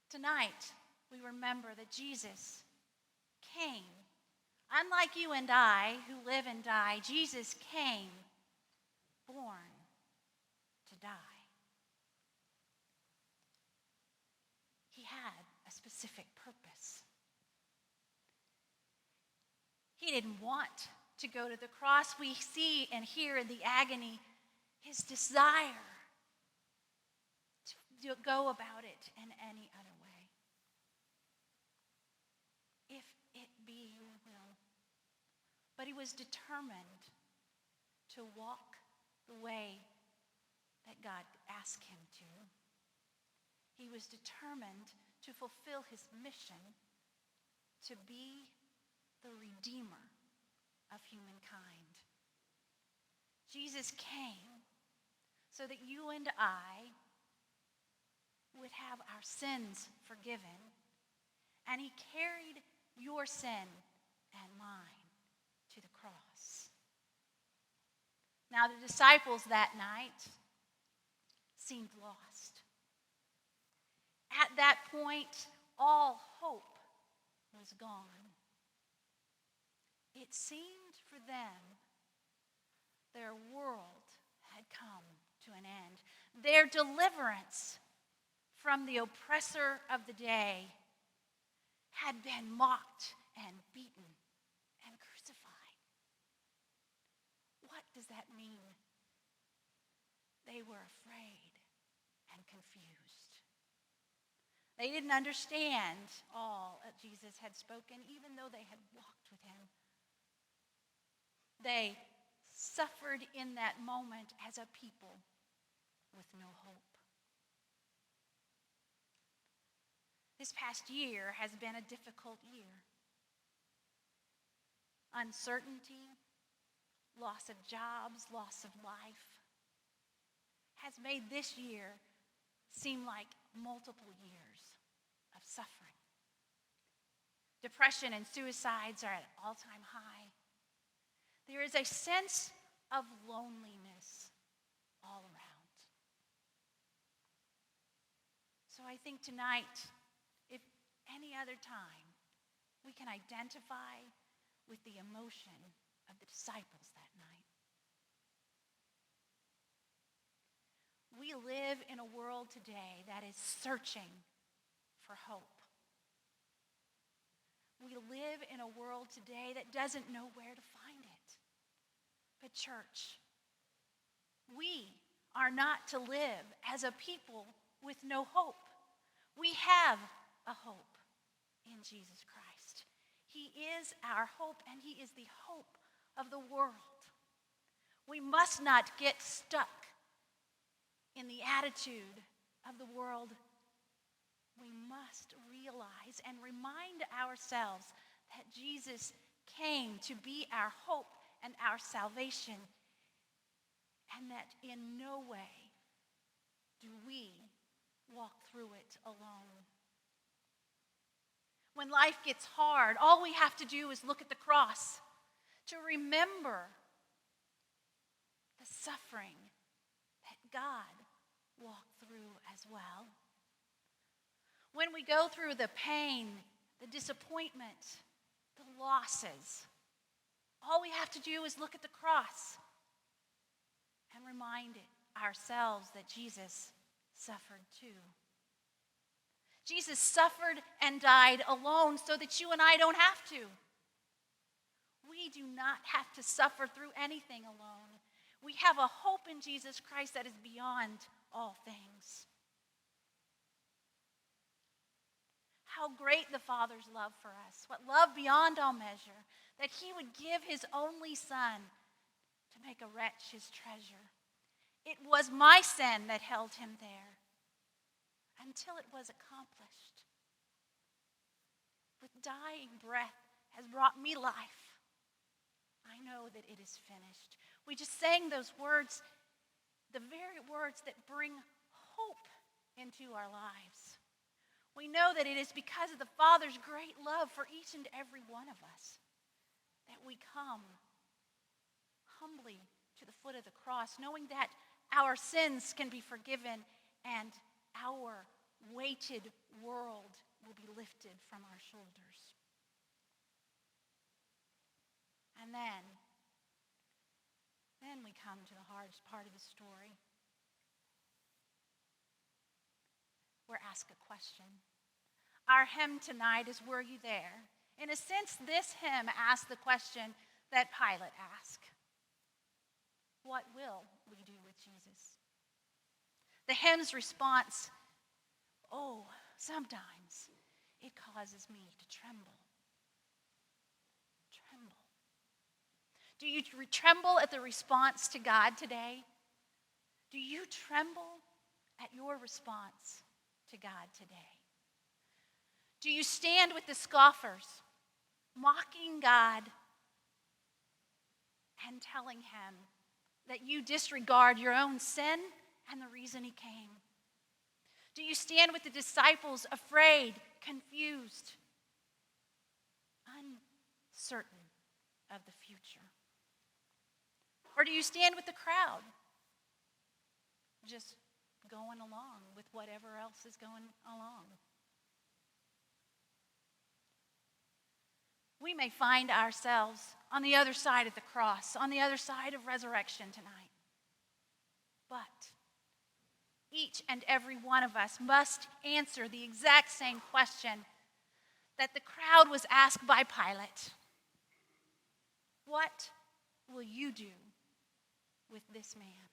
Tonight, we remember that Jesus came. Unlike you and I, who live and die, Jesus came, born to die. He had a specific purpose. He didn't want to go to the cross. We see and hear in the agony his desire to go about it in any other way. If it be your will. But he was determined to walk the way that God asked him to. He was determined to fulfill his mission to be the Redeemer of humankind. Jesus came so that you and I would have our sins forgiven, and he carried your sin and mine to the cross. Now, the disciples that night seemed lost. At that point, all hope was gone. It seemed for them their world had come to an end. Their deliverance from the oppressor of the day had been mocked and beaten and crucified. What does that mean? They were afraid and confused. They didn't understand all that Jesus had spoken, even though they had walked with him. They suffered in that moment as a people with no hope. This past year has been a difficult year. Uncertainty, loss of jobs, loss of life has made this year seem like multiple years of suffering. Depression and suicides are at an all-time high. There is a sense of loneliness all around. So I think tonight, if any other time, we can identify with the emotion of the disciples that night. We live in a world today that is searching for hope. We live in a world today that doesn't know where to find it. But church, we are not to live as a people with no hope. We have a hope in Jesus Christ. He is our hope, and he is the hope of the world. We must not get stuck in the attitude of the world. We must realize and remind ourselves that Jesus came to be our hope and our salvation, and that in no way do we walk through it alone. When life gets hard, all we have to do is look at the cross to remember the suffering that God walked through as well. When we go through the pain, the disappointment, the losses, all we have to do is look at the cross and remind ourselves that Jesus suffered too. Jesus suffered and died alone so that you and I don't have to. We do not have to suffer through anything alone. We have a hope in Jesus Christ that is beyond all things. How great the Father's love for us. What love beyond all measure. That he would give his only Son to make a wretch his treasure. It was my sin that held him there until it was accomplished. With dying breath has brought me life. I know that it is finished. We just sang those words, the very words that bring hope into our lives. We know that it is because of the Father's great love for each and every one of us that we come humbly to the foot of the cross, knowing that our sins can be forgiven and our weighted world will be lifted from our shoulders. And then we come to the hardest part of the story. We're asked a question. Our hymn tonight is Were You There? In a sense, this hymn asks the question that Pilate asked. What will we do with Jesus? The hymn's response, oh, sometimes it causes me to tremble. Tremble. Do you tremble at the response to God today? Do you tremble at your response to God today? Do you stand with the scoffers, mocking God and telling him that you disregard your own sin and the reason he came? Do you stand with the disciples, afraid, confused, uncertain of the future? Or do you stand with the crowd, just going along with whatever else is going along? We may find ourselves on the other side of the cross, on the other side of resurrection tonight. But each and every one of us must answer the exact same question that the crowd was asked by Pilate. What will you do with this man?